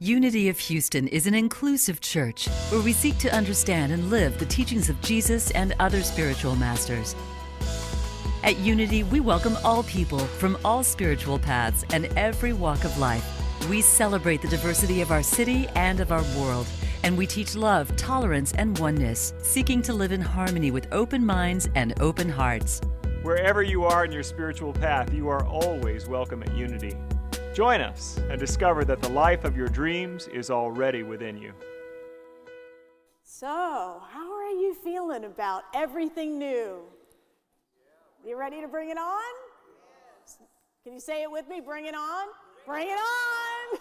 Unity of Houston is an inclusive church where we seek to understand and live the teachings of Jesus and other spiritual masters. At Unity, we welcome all people from all spiritual paths and every walk of life. We celebrate the diversity of our city and of our world, and we teach love, tolerance, and oneness, seeking to live in harmony with open minds and open hearts. Wherever you are in your spiritual path, you are always welcome at Unity. Join us and discover that the life of your dreams is already within you. So, how are you feeling about everything new? You ready to bring it on? Can you say it with me? Bring it on. Bring it on.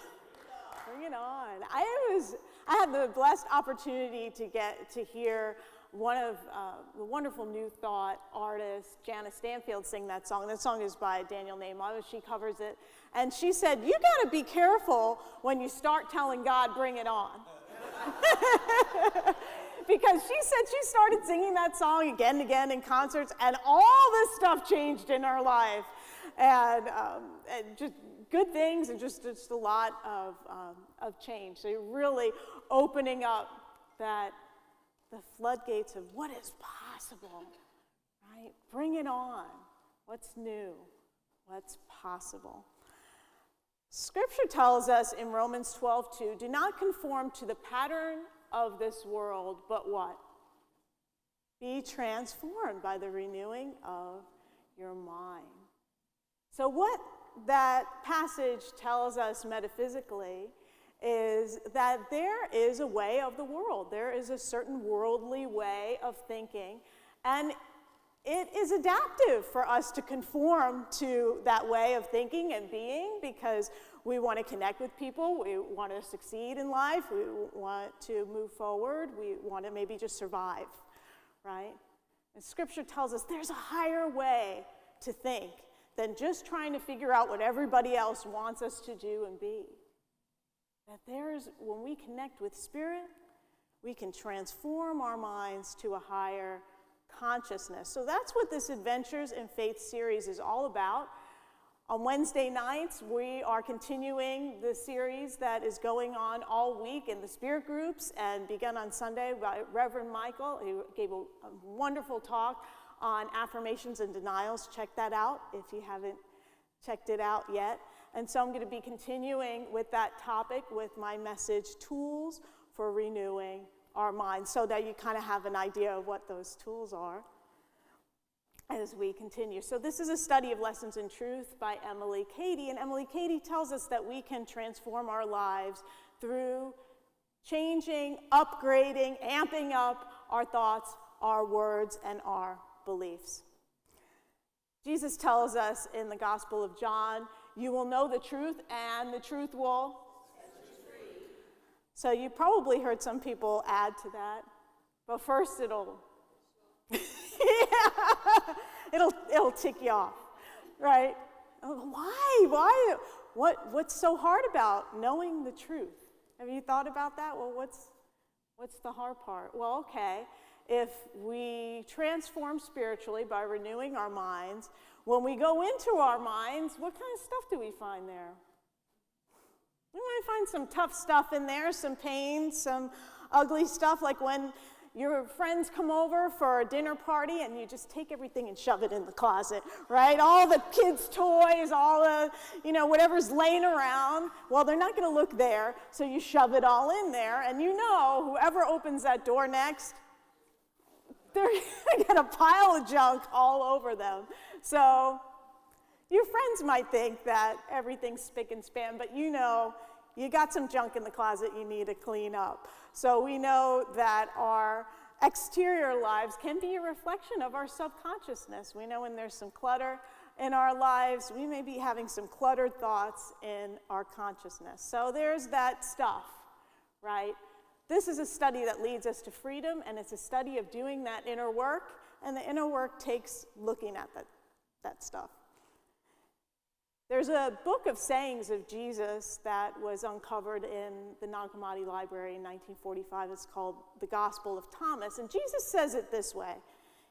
Bring it on. I had the blessed opportunity to get to hear one of the wonderful New Thought artists, Janice Stanfield, sing that song. That song is by Daniel Nahum. She covers it. And she said, you got to be careful when you start telling God, bring it on. Because she said she started singing that song again and again in concerts, and all this stuff changed in her life. And just good things and just a lot of change. So you're really opening up the floodgates of what is possible, right? Bring it on. What's new? What's possible? Scripture tells us in Romans 12:2, do not conform to the pattern of this world, but what? Be transformed by the renewing of your mind. So what that passage tells us metaphysically is that there is a way of the world. There is a certain worldly way of thinking, and it is adaptive for us to conform to that way of thinking and being because we want to connect with people, we want to succeed in life, we want to move forward, we want to maybe just survive, right? And Scripture tells us there's a higher way to think than just trying to figure out what everybody else wants us to do and be. That when we connect with Spirit, we can transform our minds to a higher consciousness. So that's what this Adventures in Faith series is all about. On Wednesday nights, we are continuing the series that is going on all week in the Spirit groups and begun on Sunday by Reverend Michael. He gave a wonderful talk on affirmations and denials. Check that out if you haven't checked it out yet. And so I'm going to be continuing with that topic with my message, Tools for Renewing Our Minds, so that you kind of have an idea of what those tools are as we continue. So this is a study of Lessons in Truth by Emily Cady, and Emily Cady tells us that we can transform our lives through changing, upgrading, amping up our thoughts, our words, and our beliefs. Jesus tells us in the Gospel of John, you will know the truth, and the truth will set you free. So you probably heard some people add to that, but first it'll tick you off, right? Why? What's so hard about knowing the truth? Have you thought about that? Well, what's the hard part? Well, okay, if we transform spiritually by renewing our minds, when we go into our minds, what kind of stuff do we find there? We might find some tough stuff in there, some pain, some ugly stuff, like when your friends come over for a dinner party and you just take everything and shove it in the closet, right? All the kids' toys, all the, whatever's laying around. Well, they're not going to look there, so you shove it all in there, and whoever opens that door next, they're going to get a pile of junk all over them. So your friends might think that everything's spick and span, but you got some junk in the closet you need to clean up. So we know that our exterior lives can be a reflection of our subconsciousness. We know when there's some clutter in our lives, we may be having some cluttered thoughts in our consciousness. So there's that stuff, right? This is a study that leads us to freedom, and it's a study of doing that inner work, and the inner work takes looking at that stuff. There's a book of sayings of Jesus that was uncovered in the Nag Hammadi Library in 1945. It's called The Gospel of Thomas, and Jesus says it this way.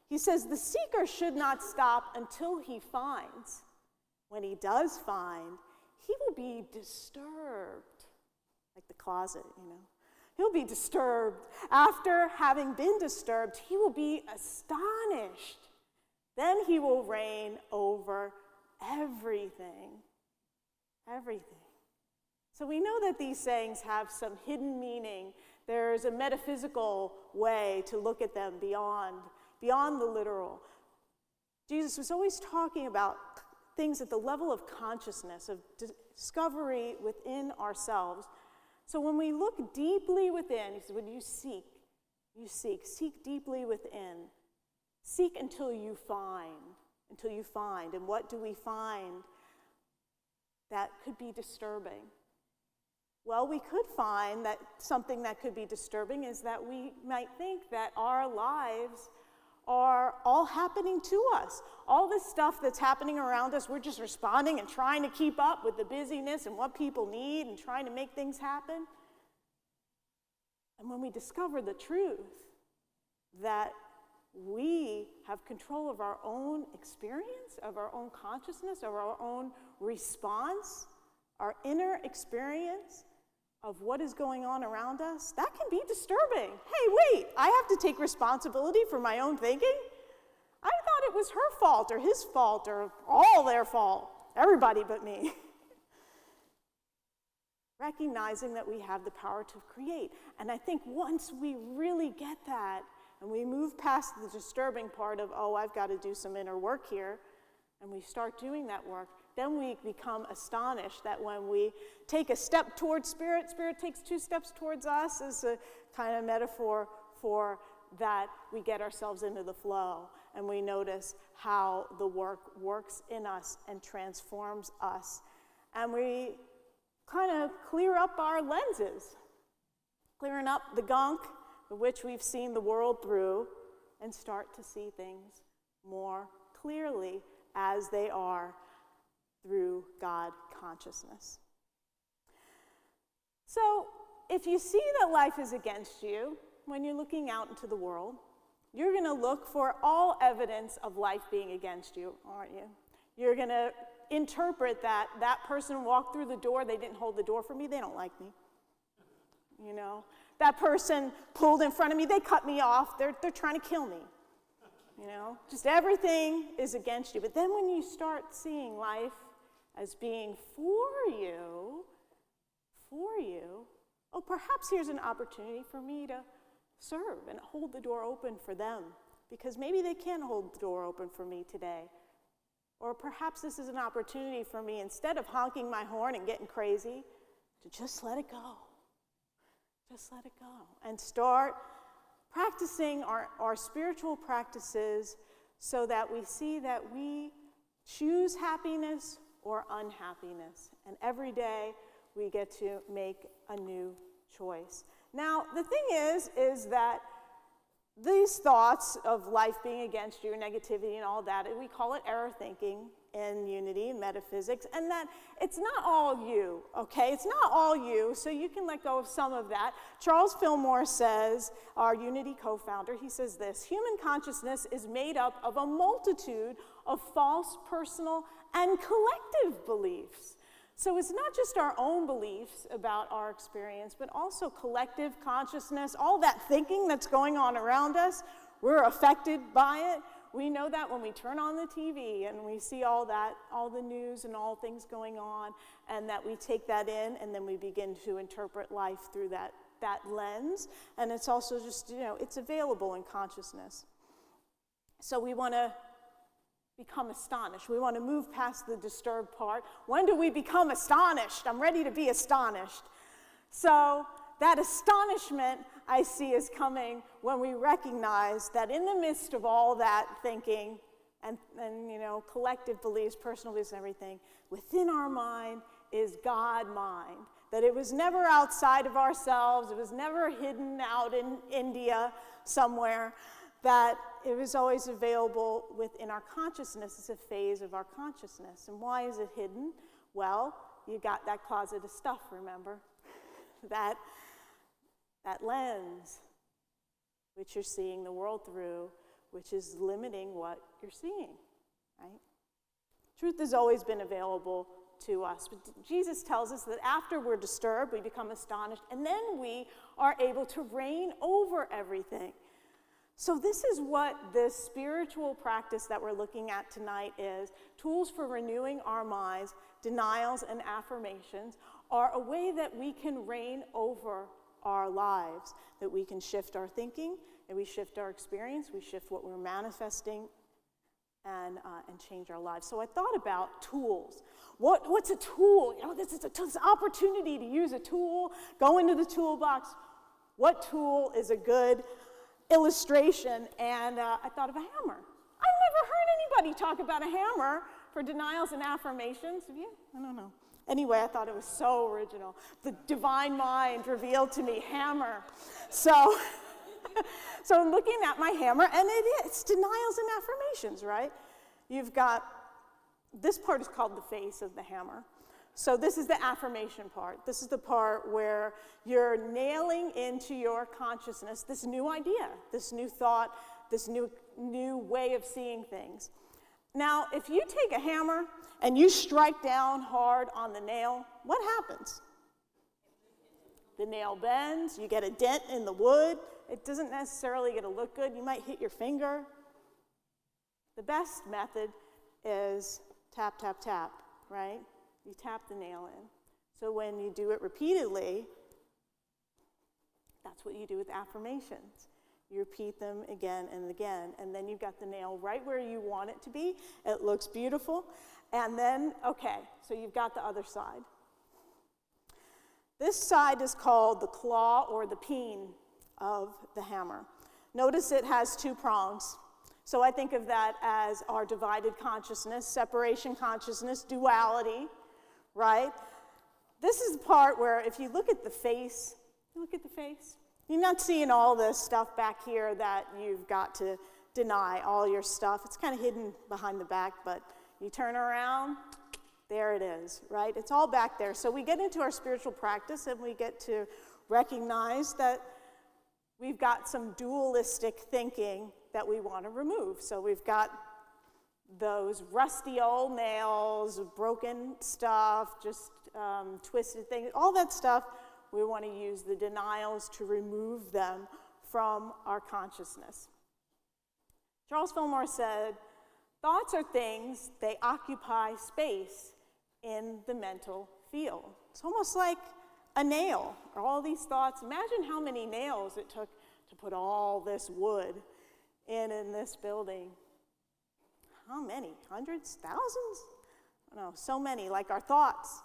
He says, the seeker should not stop until he finds. When he does find, he will be disturbed like the closet, He'll be disturbed. After having been disturbed, he will be astonished. Then he will reign over everything. Everything. So we know that these sayings have some hidden meaning. There's a metaphysical way to look at them beyond the literal. Jesus was always talking about things at the level of consciousness, of discovery within ourselves. So when we look deeply within, he says, when you seek deeply within. Seek until you find. And what do we find that could be disturbing? Well, we could find that something that could be disturbing is that we might think that our lives are all happening to us. All this stuff that's happening around us, we're just responding and trying to keep up with the busyness and what people need and trying to make things happen. And when we discover the truth that we have control of our own experience, of our own consciousness, of our own response, our inner experience of what is going on around us, that can be disturbing. Hey, wait, I have to take responsibility for my own thinking? I thought it was her fault or his fault or all their fault, everybody but me. Recognizing that we have the power to create. And I think once we really get that, and we move past the disturbing part of, I've got to do some inner work here, and we start doing that work, then we become astonished that when we take a step towards Spirit takes 2 steps towards us, is a kind of metaphor for that we get ourselves into the flow, and we notice how the work works in us and transforms us. And we kind of clear up our lenses, clearing up the gunk which we've seen the world through, and start to see things more clearly as they are through God consciousness. So if you see that life is against you when you're looking out into the world, you're going to look for all evidence of life being against you, aren't you? You're going to interpret that person walked through the door, they didn't hold the door for me, they don't like me. That person pulled in front of me, they cut me off, they're trying to kill me. Just everything is against you. But then when you start seeing life as being for you, perhaps here's an opportunity for me to serve and hold the door open for them, because maybe they can't hold the door open for me today. Or perhaps this is an opportunity for me, instead of honking my horn and getting crazy, to just let it go. Just let it go. And start practicing our spiritual practices so that we see that we choose happiness or unhappiness. And every day we get to make a new choice. Now, the thing is that these thoughts of life being against you, negativity and all that, we call it error thinking in Unity and metaphysics, and that it's not all you, okay? It's not all you, so you can let go of some of that. Charles Fillmore says, our Unity co-founder, he says this: human consciousness is made up of a multitude of false, personal, and collective beliefs. So it's not just our own beliefs about our experience, but also collective consciousness, all that thinking that's going on around us. We're affected by it. We know that when we turn on the TV and we see all that, all the news and all things going on, and that we take that in and then we begin to interpret life through that lens. And it's also just, it's available in consciousness. So we want to become astonished. We want to move past the disturbed part. When do we become astonished? I'm ready to be astonished. So that astonishment I see is coming when we recognize that in the midst of all that thinking and collective beliefs, personal beliefs, and everything, within our mind is God mind. That it was never outside of ourselves. It was never hidden out in India somewhere. That it was always available within our consciousness as a phase of our consciousness. And why is it hidden? Well, you got that closet of stuff, remember? That lens which you're seeing the world through, which is limiting what you're seeing, right? Truth has always been available to us. But Jesus tells us that after we're disturbed, we become astonished, and then we are able to reign over everything. So this is what this spiritual practice that we're looking at tonight is. Tools for renewing our minds, denials and affirmations are a way that we can reign over our lives, that we can shift our thinking, and we shift our experience, we shift what we're manifesting, and change our lives. So I thought about tools. What's a tool? This is an opportunity to use a tool, go into the toolbox. What tool is a good illustration? And I thought of a hammer. I've never heard anybody talk about a hammer for denials and affirmations. Have you? I don't know. Anyway, I thought it was so original. The divine mind revealed to me hammer. So I'm looking at my hammer, and it's denials and affirmations, right? You've got, this part is called the face of the hammer. So this is the affirmation part. This is the part where you're nailing into your consciousness this new idea, this new thought, this new way of seeing things. Now, if you take a hammer and you strike down hard on the nail, what happens? The nail bends, you get a dent in the wood. It doesn't necessarily get to look good. You might hit your finger. The best method is tap, tap, tap, right? You tap the nail in. So when you do it repeatedly, that's what you do with affirmations. You repeat them again and again, and then you've got the nail right where you want it to be. It looks beautiful. And then, okay, so you've got the other side. This side is called the claw or the peen of the hammer. Notice it has two prongs. So I think of that as our divided consciousness, separation consciousness, duality, right? This is the part where if you look at the face, you're not seeing all this stuff back here that you've got to deny, all your stuff. It's kind of hidden behind the back, but you turn around, there it is, right? It's all back there. So we get into our spiritual practice and we get to recognize that we've got some dualistic thinking that we want to remove. So we've got those rusty old nails, broken stuff, just twisted things, all that stuff. We want to use the denials to remove them from our consciousness. Charles Fillmore said, thoughts are things, they occupy space in the mental field. It's almost like a nail, or all these thoughts. Imagine how many nails it took to put all this wood in this building. How many? Hundreds? Thousands? No, so many. Like our thoughts.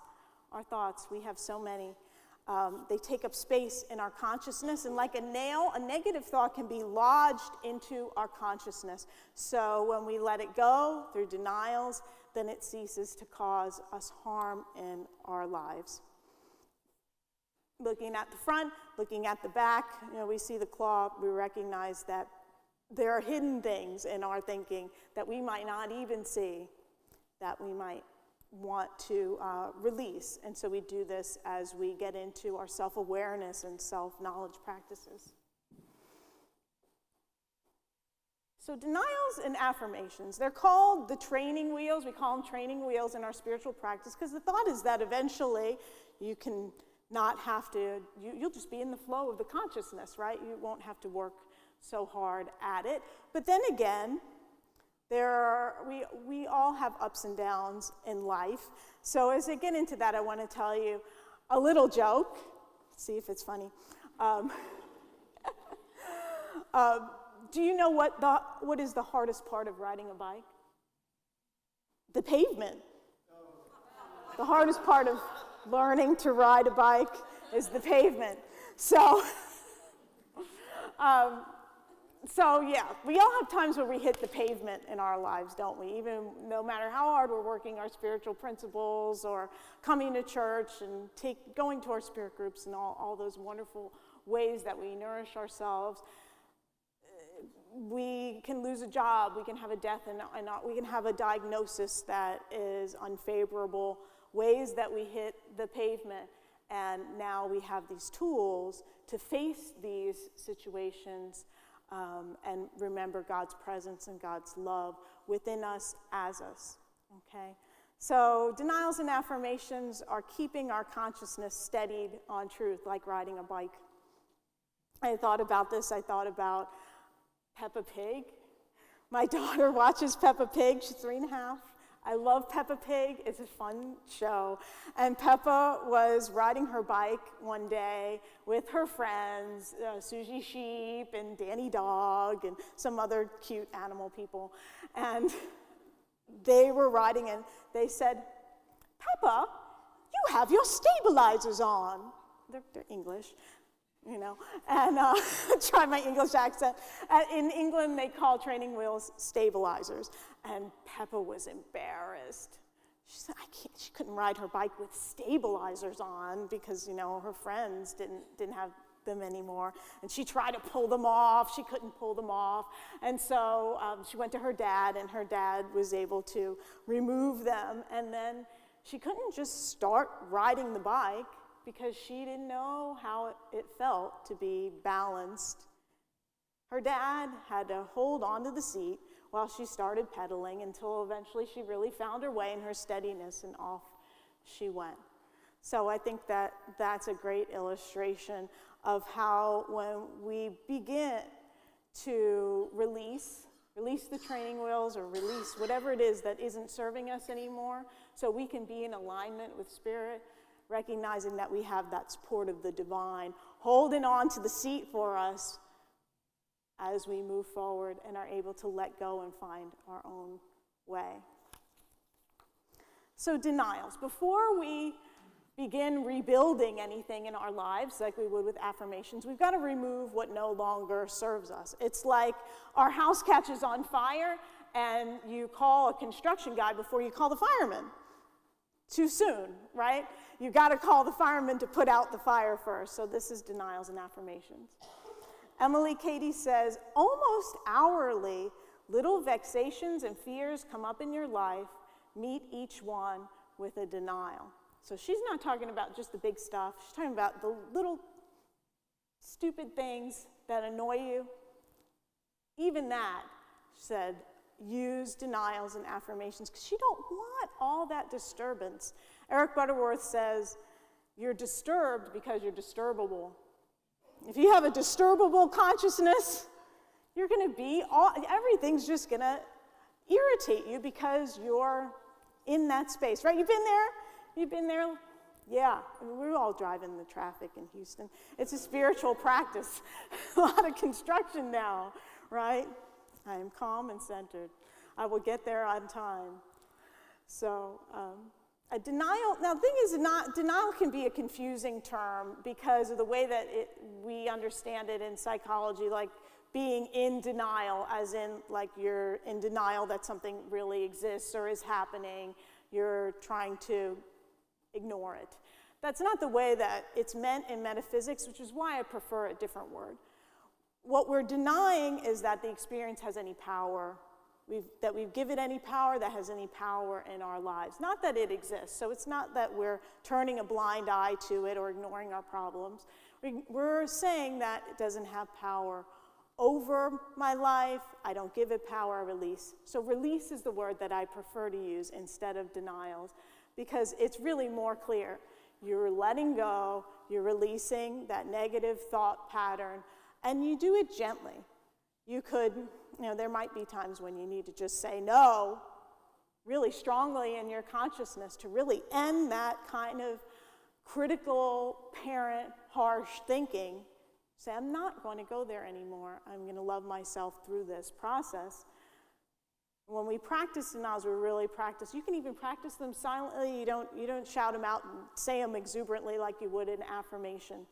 We have so many. They take up space in our consciousness, and like a nail, a negative thought can be lodged into our consciousness. So when we let it go through denials, then it ceases to cause us harm in our lives. Looking at the front, looking at the back, we see the claw, we recognize that there are hidden things in our thinking that we might not even see, that we might want to release. And so we do this as we get into our self-awareness and self-knowledge practices. So denials and affirmations, they're called the training wheels. We call them training wheels in our spiritual practice because the thought is that eventually you can not have to, you'll just be in the flow of the consciousness, right? You won't have to work so hard at it. But then again, we all have ups and downs in life. So as I get into that, I want to tell you a little joke. See if it's funny. Do you know what is the hardest part of riding a bike? The pavement. The hardest part of learning to ride a bike is the pavement. So yeah, we all have times where we hit the pavement in our lives, don't we? Even no matter how hard we're working our spiritual principles or coming to church and going to our spirit groups and all those wonderful ways that we nourish ourselves, we can lose a job, we can have a death, and we can have a diagnosis that is unfavorable, ways that we hit the pavement. And now we have these tools to face these situations and remember God's presence and God's love within us, as us, okay? So denials and affirmations are keeping our consciousness steadied on truth, like riding a bike. I thought about this. I thought about Peppa Pig. My daughter watches Peppa Pig. She's 3.5. I love Peppa Pig. It's a fun show. And Peppa was riding her bike one day with her friends, Susie Sheep and Danny Dog and some other cute animal people. And they were riding and they said, "Peppa, you have your stabilizers on." They're English, you know, and try my English accent. In England, they call training wheels stabilizers, and Peppa was embarrassed. She said, she couldn't ride her bike with stabilizers on because, you know, her friends didn't have them anymore, and she tried to pull them off. She couldn't pull them off, and so she went to her dad, and her dad was able to remove them, and then she couldn't just start riding the bike because she didn't know how it felt to be balanced. Her dad had to hold onto the seat while she started pedaling until eventually she really found her way in her steadiness, and off she went. So I think that that's a great illustration of how when we begin to release the training wheels or release whatever it is that isn't serving us anymore, so we can be in alignment with Spirit, recognizing that we have that support of the divine, holding on to the seat for us as we move forward and are able to let go and find our own way. So denials. Before we begin rebuilding anything in our lives like we would with affirmations, we've got to remove what no longer serves us. It's like our house catches on fire and you call a construction guy before you call the fireman. Too soon, right? You've got to call the fireman to put out the fire first. So this is denials and affirmations. Emily Cady says, almost hourly, little vexations and fears come up in your life. Meet each one with a denial. So she's not talking about just the big stuff. She's talking about the little stupid things that annoy you. Even that, she said, use denials and affirmations because you don't want all that disturbance. Eric Butterworth says, you're disturbed because you're disturbable. If you have a disturbable consciousness, you're going to be, everything's just going to irritate you because you're in that space, right? You've been there? You've been there? Yeah, I mean, we're all driving the traffic in Houston. It's a spiritual practice. A lot of construction now, right? I am calm and centered. I will get there on time. So a denial, now the thing is, denial can be a confusing term because of the way that we understand it in psychology, like being in denial, as in like you're in denial that something really exists or is happening. You're trying to ignore it. That's not the way that it's meant in metaphysics, which is why I prefer a different word. What we're denying is that the experience has any power, that we've given any power, that has any power in our lives. Not that it exists. So it's not that we're turning a blind eye to it or ignoring our problems. We're saying that it doesn't have power over my life. I don't give it power, I release. So release is the word that I prefer to use instead of denials because it's really more clear. You're letting go, you're releasing that negative thought pattern, and you do it gently. You could, there might be times when you need to just say no really strongly in your consciousness to really end that kind of critical, parent, harsh thinking. Say, I'm not going to go there anymore. I'm going to love myself through this process. When we practice denials, we really practice. You can even practice them silently. You don't shout them out and say them exuberantly like you would in affirmation.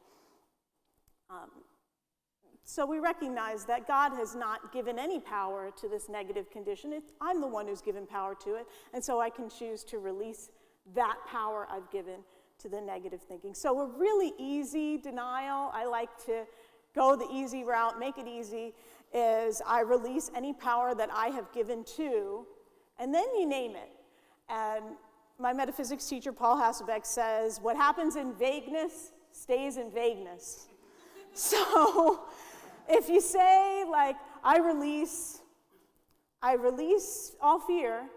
So we recognize that God has not given any power to this negative condition. I'm the one who's given power to it, and so I can choose to release that power I've given to the negative thinking. So a really easy denial, I like to go the easy route, make it easy, is I release any power that I have given to, and then you name it. And my metaphysics teacher, Paul Hasselbeck, says, what happens in vagueness stays in vagueness. So if you say, like, I release all fear,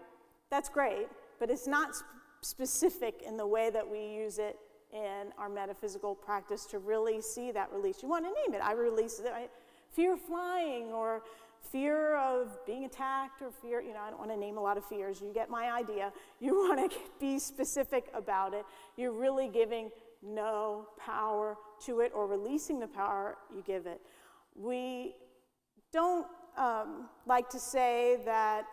that's great. but it's not specific in the way that we use it in our metaphysical practice to really see that release. You want to name it. I release it. Fear of flying, or fear of being attacked, or fear, I don't want to name a lot of fears. You get my idea. You want to be specific about it. You're really giving no power to it, or releasing the power you give it. We don't like to say that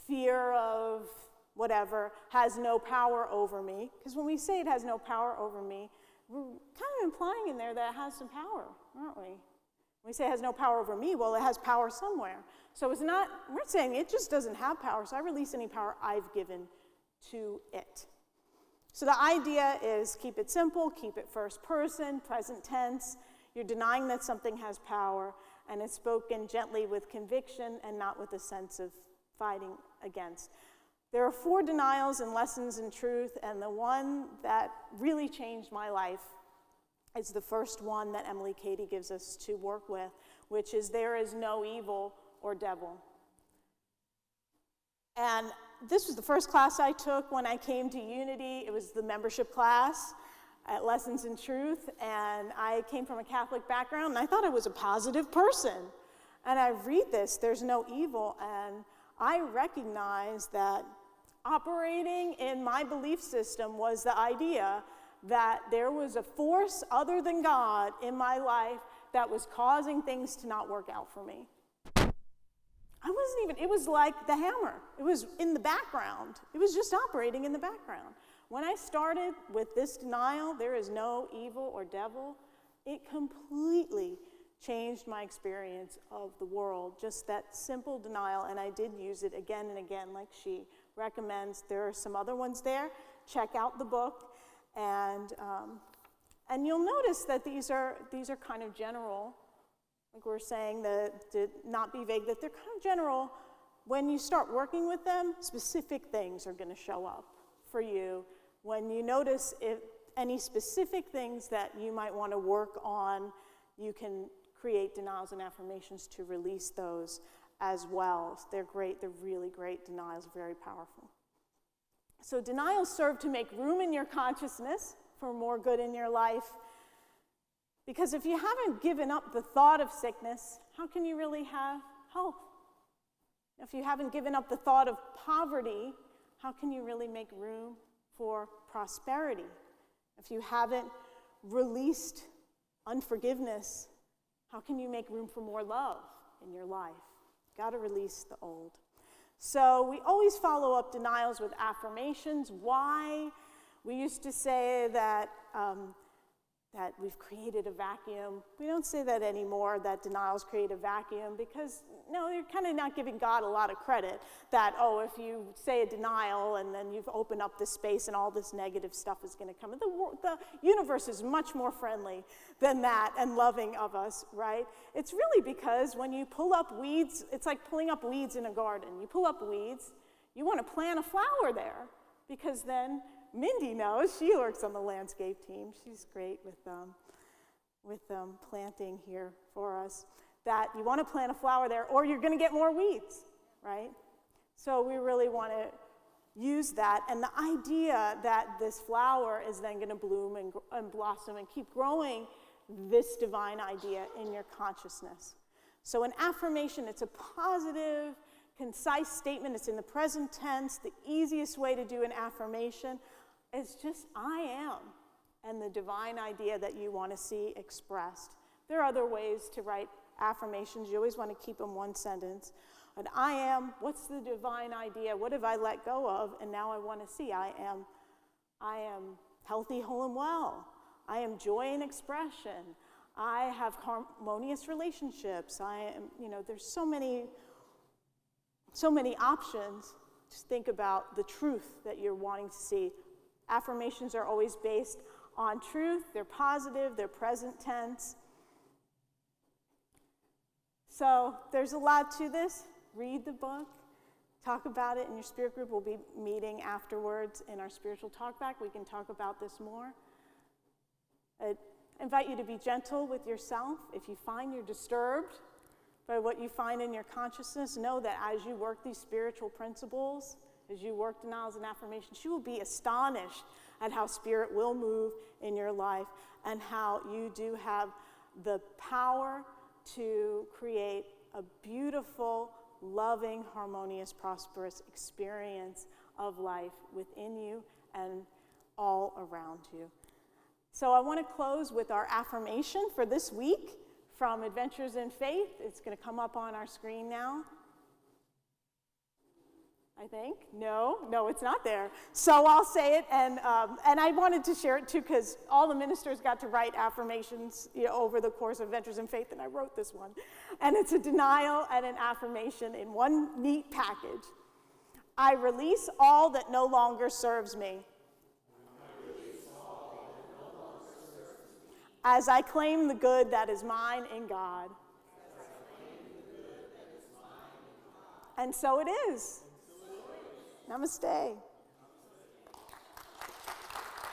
fear of whatever has no power over me, because when we say it has no power over me, we're kind of implying in there that it has some power, aren't we? When we say it has no power over me, well, it has power somewhere. So we're not saying it just doesn't have power, so I release any power I've given to it. So the idea is keep it simple, keep it first person, present tense. You're denying that something has power, and it's spoken gently with conviction and not with a sense of fighting against. There are 4 denials and lessons in truth, and the one that really changed my life is the first one that Emily Cady gives us to work with, which is there is no evil or devil. And this was the first class I took when I came to Unity. It was the membership class at Lessons in Truth, and I came from a Catholic background, and I thought I was a positive person. And I read this, there's no evil, and I recognize that operating in my belief system was the idea that there was a force other than God in my life that was causing things to not work out for me. It was like the hammer. It was in the background. It was just operating in the background. When I started with this denial, there is no evil or devil, it completely changed my experience of the world. Just that simple denial, and I did use it again and again, like she recommends. There are some other ones there. Check out the book, and you'll notice that these are kind of general. Like we're saying, that to not be vague, that they're kind of general. When you start working with them, specific things are going to show up for you. When you notice if any specific things that you might want to work on, you can create denials and affirmations to release those as well. They're great. They're really great denials, very powerful. So denials serve to make room in your consciousness for more good in your life. Because if you haven't given up the thought of sickness, how can you really have health? If you haven't given up the thought of poverty, how can you really make room for prosperity? If you haven't released unforgiveness, how can you make room for more love in your life? Got to release the old. So we always follow up denials with affirmations. Why? We used to say that we've created a vacuum. We don't say that anymore, that denials create a vacuum, because, no, you're kind of not giving God a lot of credit that, if you say a denial and then you've opened up this space and all this negative stuff is going to come. The universe is much more friendly than that and loving of us, right? It's really because when you pull up weeds, it's like pulling up weeds in a garden. You pull up weeds, you want to plant a flower there, because then Mindy knows, she works on the landscape team. She's great with planting here for us, that you want to plant a flower there or you're going to get more weeds, right? So we really want to use that. And the idea that this flower is then going to bloom and blossom and keep growing this divine idea in your consciousness. So an affirmation, it's a positive, concise statement. It's in the present tense. The easiest way to do an affirmation is just I am, and the divine idea that you want to see expressed. There are other ways to write affirmations. You always want to keep them one sentence. But I am, what's the divine idea? What have I let go of? And now I want to see I am healthy, whole, and well. I am joy and expression. I have harmonious relationships. I am, there's so many options. Just think about the truth that you're wanting to see. Affirmations are always based on truth. They're positive. They're present tense. So there's a lot to this. Read the book. Talk about it in your spirit group. We'll be meeting afterwards in our spiritual talk back. We can talk about this more. I invite you to be gentle with yourself. If you find you're disturbed by what you find in your consciousness, know that as you work these spiritual principles, as you work denials and affirmations, you will be astonished at how Spirit will move in your life and how you do have the power to create a beautiful, loving, harmonious, prosperous experience of life within you and all around you. So I want to close with our affirmation for this week from Adventures in Faith. It's going to come up on our screen now. I think. No, it's not there. So I'll say it, and I wanted to share it too because all the ministers got to write affirmations over the course of Adventures in Faith, and I wrote this one. And it's a denial and an affirmation in one neat package. I release all that no longer serves me. As I claim the good that is mine in God. And so it is. Namaste.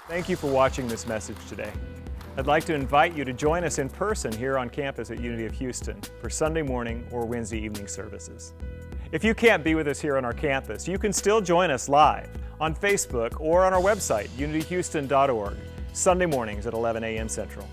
Thank you for watching this message today. I'd like to invite you to join us in person here on campus at Unity of Houston for Sunday morning or Wednesday evening services. If you can't be with us here on our campus, you can still join us live on Facebook or on our website, unityhouston.org, Sunday mornings at 11 a.m. Central.